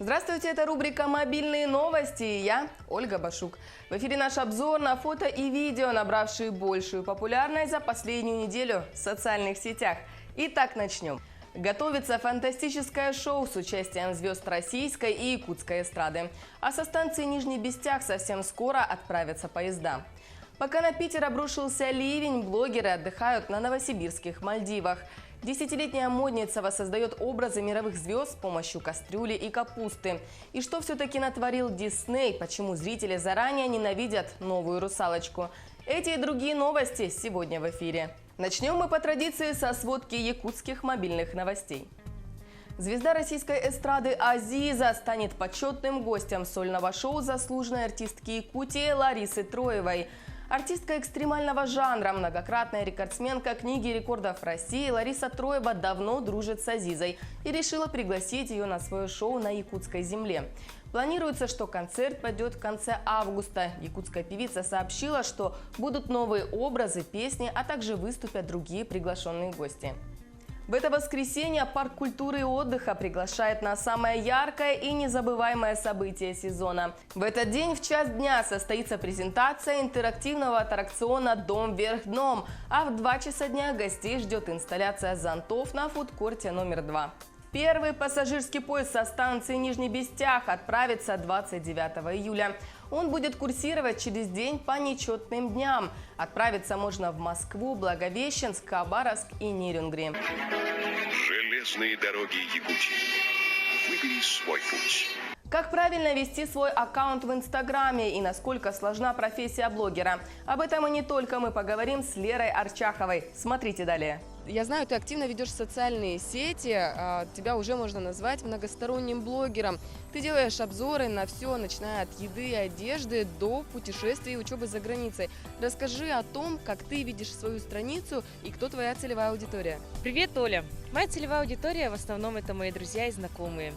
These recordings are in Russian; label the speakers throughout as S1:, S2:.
S1: Здравствуйте, это рубрика «Мобильные новости» и я, Ольга Башук. В эфире наш обзор на фото и видео, набравшие большую популярность за последнюю неделю в социальных сетях. Итак, начнем. Готовится фантастическое шоу с участием звезд российской и якутской эстрады. А со станции Нижний Бестях совсем скоро отправятся поезда. Пока на Питер обрушился ливень, блогеры отдыхают на новосибирских Мальдивах. Десятилетняя модница воссоздает образы мировых звезд с помощью кастрюли и капусты. И что все-таки натворил Дисней? Почему зрители заранее ненавидят новую русалочку? Эти и другие новости сегодня в эфире. Начнем мы по традиции со сводки якутских мобильных новостей. Звезда российской эстрады Азиза станет почетным гостем сольного шоу заслуженной артистки Якутии Ларисы Троевой. Артистка экстремального жанра, многократная рекордсменка книги рекордов России Лариса Троева давно дружит с Азизой и решила пригласить ее на свое шоу на якутской земле. Планируется, что концерт пойдет в конце августа. Якутская певица сообщила, что будут новые образы, песни, а также выступят другие приглашенные гости. В это воскресенье парк культуры и отдыха приглашает на самое яркое и незабываемое событие сезона. В этот день в час дня состоится презентация интерактивного аттракциона «Дом вверх дном», а в 2 часа дня гостей ждет инсталляция зонтов на фудкорте номер 2. Первый пассажирский поезд со станции Нижний Бестях отправится 29 июля. Он будет курсировать через день по нечетным дням. Отправиться можно в Москву, Благовещенск, Хабаровск и Нерюнгри.
S2: Железные дороги Якутии. Выбери свой путь.
S1: Как правильно вести свой аккаунт в Инстаграме и насколько сложна профессия блогера? Об этом и не только мы поговорим с Лерой Арчаховой. Смотрите далее.
S3: Я знаю, ты активно ведешь социальные сети, тебя уже можно назвать многосторонним блогером. Ты делаешь обзоры на все, начиная от еды и одежды до путешествий и учебы за границей. Расскажи о том, как ты видишь свою страницу и кто твоя целевая аудитория.
S4: Привет, Оля! Моя целевая аудитория в основном это мои друзья и знакомые.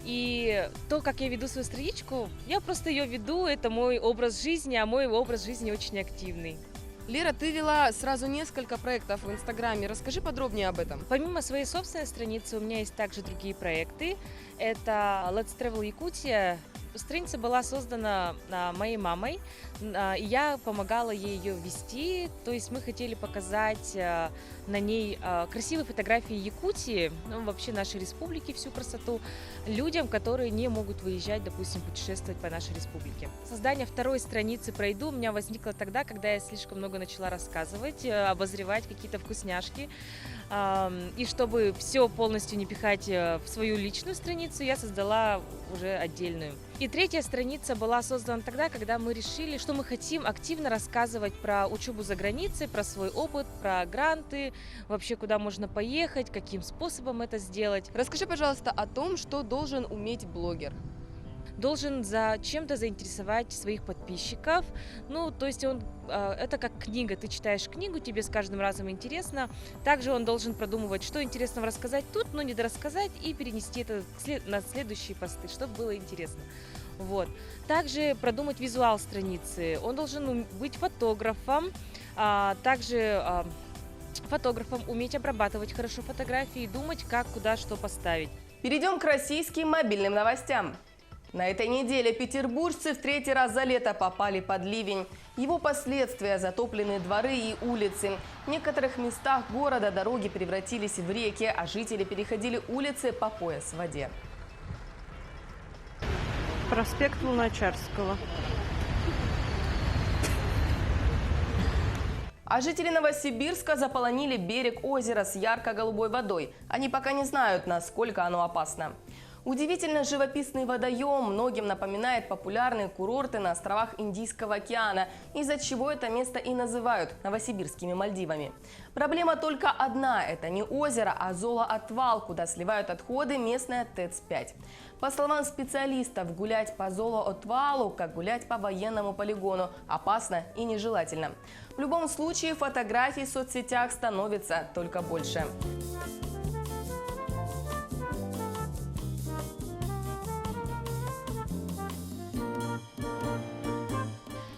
S4: И то, как я веду свою страничку, я просто ее веду, это мой образ жизни, а мой образ жизни очень активный.
S3: Лера, ты вела сразу несколько проектов в Инстаграме. Расскажи подробнее об этом.
S4: Помимо своей собственной страницы, у меня есть также другие проекты. Это Let's Travel Якутия. Страница была создана моей мамой, и я помогала ей ее вести. То есть мы хотели показать на ней красивые фотографии Якутии, вообще нашей республики, всю красоту, людям, которые не могут выезжать, допустим, путешествовать по нашей республике. Создание второй страницы про еду у меня возникло тогда, когда я слишком много начала рассказывать, обозревать какие-то вкусняшки. И чтобы все полностью не пихать в свою личную страницу, я создала уже отдельную. И третья страница была создана тогда, когда мы решили, что мы хотим активно рассказывать про учебу за границей, про свой опыт, про гранты, вообще куда можно поехать, каким способом это сделать.
S3: Расскажи, пожалуйста, о том, что должен уметь блогер.
S4: Должен чем-то заинтересовать своих подписчиков. То есть это как книга. Ты читаешь книгу, тебе с каждым разом интересно. Также он должен продумывать, что интересного рассказать тут, но не дорассказать и перенести это на следующие посты, чтобы было интересно. Также продумать визуал страницы. Он должен быть фотографом, также фотографом, уметь обрабатывать хорошо фотографии и думать, как, куда, что поставить.
S1: Перейдем к российским мобильным новостям. На этой неделе петербуржцы в 3-й раз за лето попали под ливень. Его последствия – затопленные дворы и улицы. В некоторых местах города дороги превратились в реки, а жители переходили улицы по пояс в воде.
S5: Проспект Луначарского.
S1: А жители Новосибирска заполонили берег озера с ярко-голубой водой. Они пока не знают, насколько оно опасно. Удивительно живописный водоем многим напоминает популярные курорты на островах Индийского океана, из-за чего это место и называют новосибирскими Мальдивами. Проблема только одна – это не озеро, а золоотвал, куда сливают отходы местная ТЭЦ-5. По словам специалистов, гулять по золоотвалу, как гулять по военному полигону, опасно и нежелательно. В любом случае, фотографий в соцсетях становится только больше.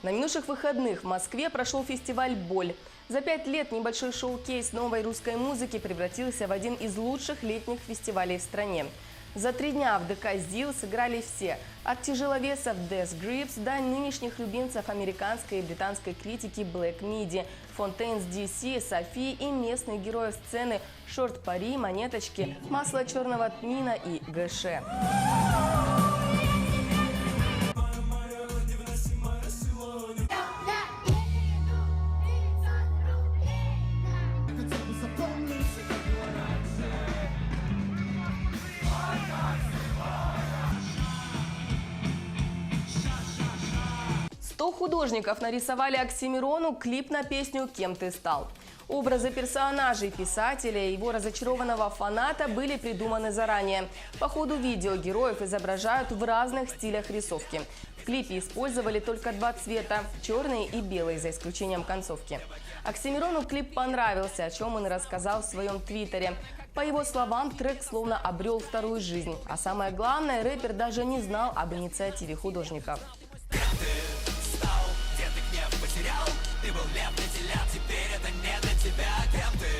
S1: На минувших выходных в Москве прошел фестиваль «Боль». За 5 лет небольшой шоу-кейс новой русской музыки превратился в один из лучших летних фестивалей в стране. За 3 дня в ДК ЗИЛ сыграли все. От тяжеловесов Death Grips до нынешних любимцев американской и британской критики Black Midi, Fontaines DC, Софи и местных героев сцены Шорт Пари, Монеточки, Масло черного тмина и ГШ. Художников нарисовали Оксимирону клип на песню «Кем ты стал». Образы персонажей писателя и его разочарованного фаната были придуманы заранее. По ходу видео героев изображают в разных стилях рисовки. В клипе использовали только 2 цвета – черный и белый, за исключением концовки. Оксимирону клип понравился, о чем он и рассказал в своем твиттере. По его словам, трек словно обрел вторую жизнь. А самое главное, рэпер даже не знал об инициативе художников.
S6: Ты был лев на теля, теперь это не для тебя. Кем ты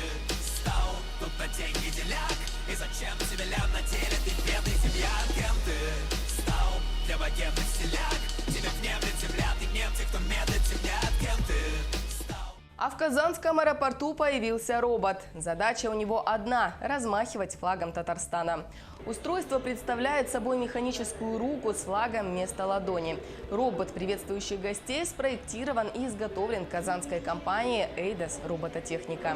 S6: стал? Тут на деньги деляк. И зачем тебе лям на теле? Ты бедный семья. Кем ты стал? Для богемных селяк. Тебе внемлет земля, ты гнев тех, кто медлит темнят. Кем ты стал?
S1: А в Казанском аэропорту появился робот. Задача у него одна – размахивать флагом Татарстана. Устройство представляет собой механическую руку с флагом вместо ладони. Робот, приветствующий гостей, спроектирован и изготовлен казанской компанией «Эйдос Робототехника».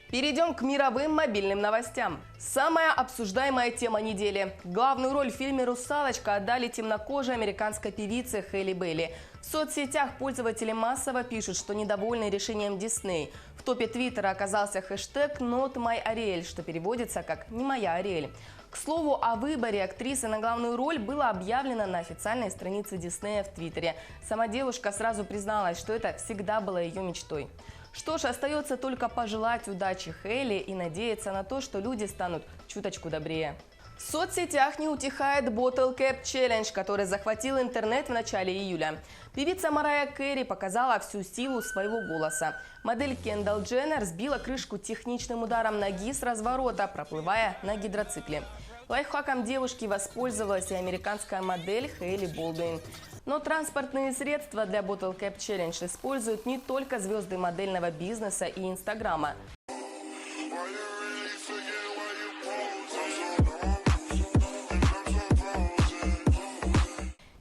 S1: Перейдем к мировым мобильным новостям. Самая обсуждаемая тема недели. Главную роль в фильме «Русалочка» отдали темнокожей американской певице Хэлли Бейли. В соцсетях пользователи массово пишут, что недовольны решением Дисней. В топе Твиттера оказался хэштег «Not my Ariel», что переводится как «Не моя Ариэль». К слову, о выборе актрисы на главную роль было объявлено на официальной странице Диснея в Твиттере. Сама девушка сразу призналась, что это всегда было ее мечтой. Что ж, остается только пожелать удачи Хэлли и надеяться на то, что люди станут чуточку добрее. В соцсетях не утихает Bottle Cap Challenge, который захватил интернет в начале июля. Певица Марайя Кэрри показала всю силу своего голоса. Модель Кендалл Дженнер сбила крышку техничным ударом ноги с разворота, проплывая на гидроцикле. Лайфхаком девушки воспользовалась и американская модель Хейли Болдуин. Но транспортные средства для Bottle Cap Challenge используют не только звезды модельного бизнеса и Инстаграма.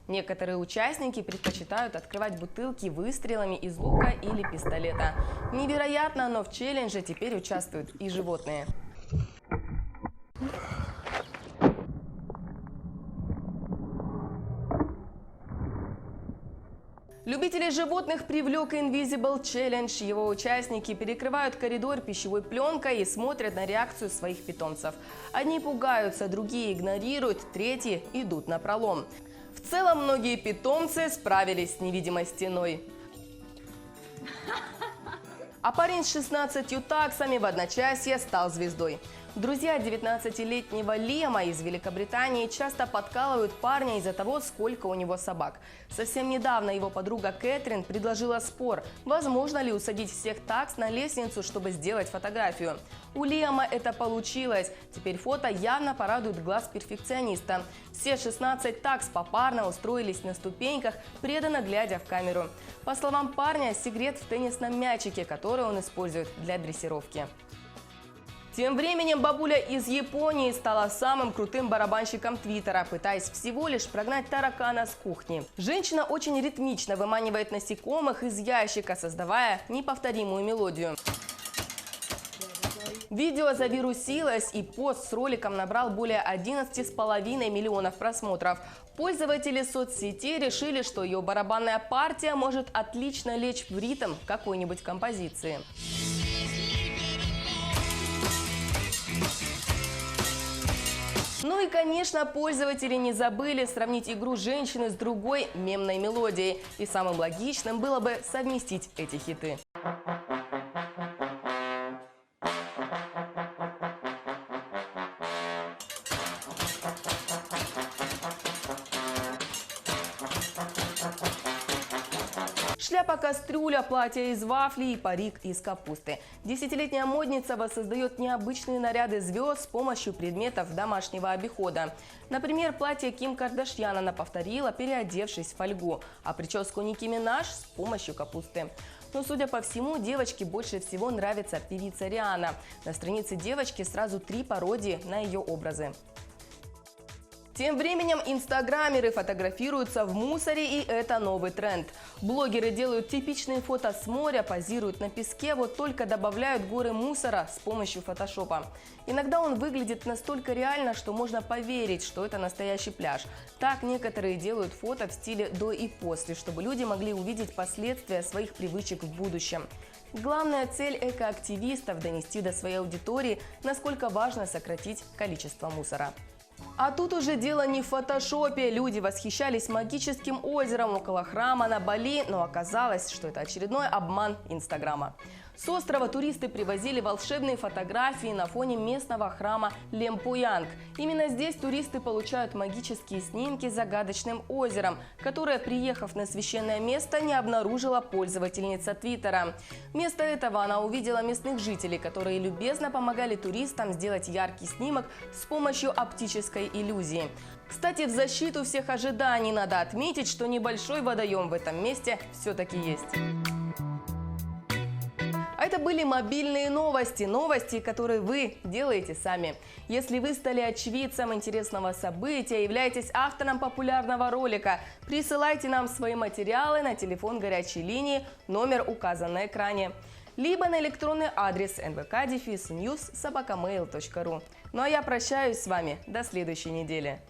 S1: Некоторые участники предпочитают открывать бутылки выстрелами из лука или пистолета. Невероятно, но в челлендже теперь участвуют и животные. Любителей животных привлек Invisible Challenge. Его участники перекрывают коридор пищевой пленкой и смотрят на реакцию своих питомцев. Одни пугаются, другие игнорируют, третьи идут напролом. В целом, многие питомцы справились с невидимой стеной. А парень с 16 таксами в одночасье стал звездой. Друзья 19-летнего Лема из Великобритании часто подкалывают парня из-за того, сколько у него собак. Совсем недавно его подруга Кэтрин предложила спор, возможно ли усадить всех такс на лестницу, чтобы сделать фотографию. У Лема это получилось. Теперь фото явно порадует глаз перфекциониста. Все 16 такс попарно устроились на ступеньках, преданно глядя в камеру. По словам парня, секрет в теннисном мячике, который он использует для дрессировки. Тем временем бабуля из Японии стала самым крутым барабанщиком Твиттера, пытаясь всего лишь прогнать таракана с кухни. Женщина очень ритмично выманивает насекомых из ящика, создавая неповторимую мелодию. Видео завирусилось, и пост с роликом набрал более 11,5 миллионов просмотров. Пользователи соцсети решили, что ее барабанная партия может отлично лечь в ритм какой-нибудь композиции. Ну и, конечно, пользователи не забыли сравнить игру женщины с другой мемной мелодией. И самым логичным было бы совместить эти хиты. Шляпа, кастрюля, платье из вафли и парик из капусты. Десятилетняя модница воссоздает необычные наряды звезд с помощью предметов домашнего обихода. Например, платье Ким Кардашьян она повторила, переодевшись в фольгу, а прическу Ники Минаж с помощью капусты. Но, судя по всему, девочке больше всего нравится певица Риhanna. На странице девочки сразу 3 пародии на ее образы. Тем временем инстаграмеры фотографируются в мусоре, и это новый тренд. Блогеры делают типичные фото с моря, позируют на песке, вот только добавляют горы мусора с помощью фотошопа. Иногда он выглядит настолько реально, что можно поверить, что это настоящий пляж. Так некоторые делают фото в стиле до и после, чтобы люди могли увидеть последствия своих привычек в будущем. Главная цель экоактивистов – донести до своей аудитории, насколько важно сократить количество мусора. А тут уже дело не в фотошопе. Люди восхищались магическим озером около храма на Бали, но оказалось, что это очередной обман Инстаграма. С острова туристы привозили волшебные фотографии на фоне местного храма Лемпуянг. Именно здесь туристы получают магические снимки с загадочным озером, которое, приехав на священное место, не обнаружила пользовательница Твиттера. Вместо этого она увидела местных жителей, которые любезно помогали туристам сделать яркий снимок с помощью оптической иллюзии. Кстати, в защиту всех ожиданий надо отметить, что небольшой водоем в этом месте все-таки есть. Это были мобильные новости, новости, которые вы делаете сами. Если вы стали очевидцем интересного события, являетесь автором популярного ролика, присылайте нам свои материалы на телефон горячей линии, номер указан на экране, либо на электронный адрес nvk-news@mail.ru. Ну а я прощаюсь с вами до следующей недели.